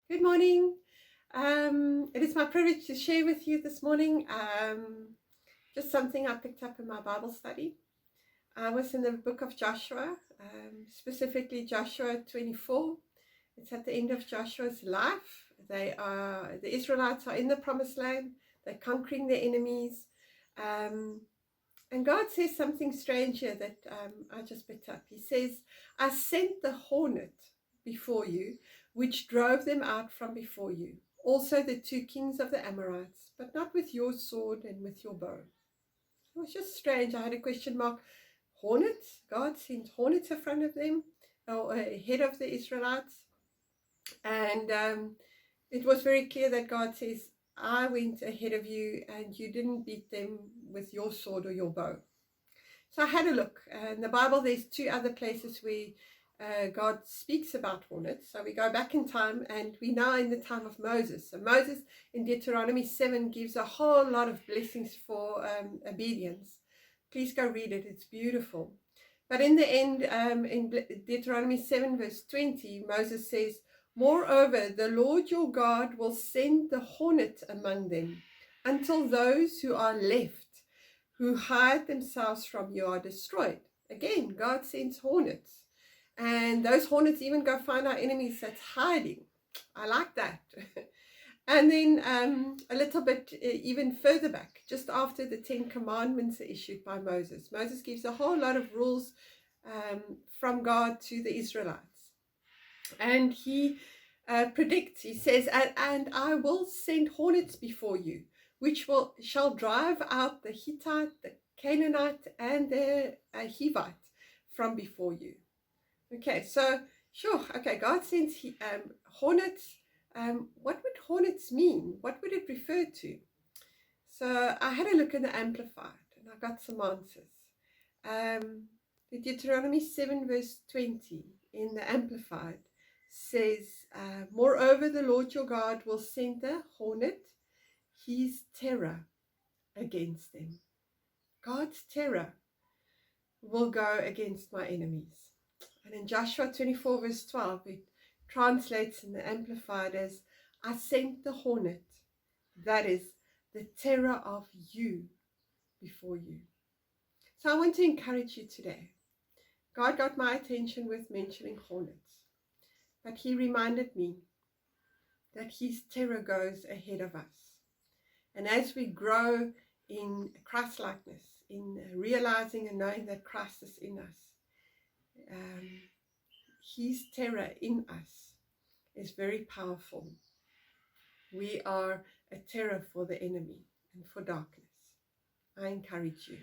Good morning. It is my privilege to share with you this morning just something I picked up in my Bible study. I was in the book of Joshua, specifically Joshua 24. It's at the end of Joshua's life. The Israelites are in the promised land. They're conquering their enemies. And God says something strange here that I just picked up. He says, I sent the hornet before you, which drove them out from before you. Also the two kings of the Amorites, but not with your sword and with your bow. It was just strange. I had a question mark. Hornets? God sent hornets in front of them, or ahead of the Israelites. And it was very clear that God says, I went ahead of you and you didn't beat them with your sword or your bow. So I had a look. In the Bible, there's two other places where God speaks about hornets. So we go back in time, and we now in the time of Moses. So Moses in Deuteronomy 7 gives a whole lot of blessings for obedience. Please go read it. It's beautiful. But in the end, in Deuteronomy 7 verse 20, Moses says, moreover, the Lord your God will send the hornet among them until those who are left, who hide themselves from you, are destroyed. Again, God sends hornets. And those hornets even go find our enemies that's hiding. I like that. And then a little bit even further back, just after the 10 Commandments are issued by Moses. Moses gives a whole lot of rules from God to the Israelites. And he predicts, he says, and I will send hornets before you, which shall drive out the Hittite, the Canaanite, and the Hivite from before you. Okay, so sure. Okay, God sends hornets. What would hornets mean? What would it refer to? So I had a look in the Amplified, and I got some answers. The Deuteronomy 7 verse 20 in the Amplified says, moreover, the Lord your God will send the hornet, his terror, against them. God's terror will go against my enemies. And in Joshua 24 verse 12, it translates in the Amplified as, I sent the hornet, that is the terror of you, before you. So I want to encourage you today. God got my attention with mentioning hornets, but he reminded me that his terror goes ahead of us. And as we grow in Christ-likeness, in realizing and knowing that Christ is in us, his terror in us is very powerful. We are a terror for the enemy and for darkness. I encourage you.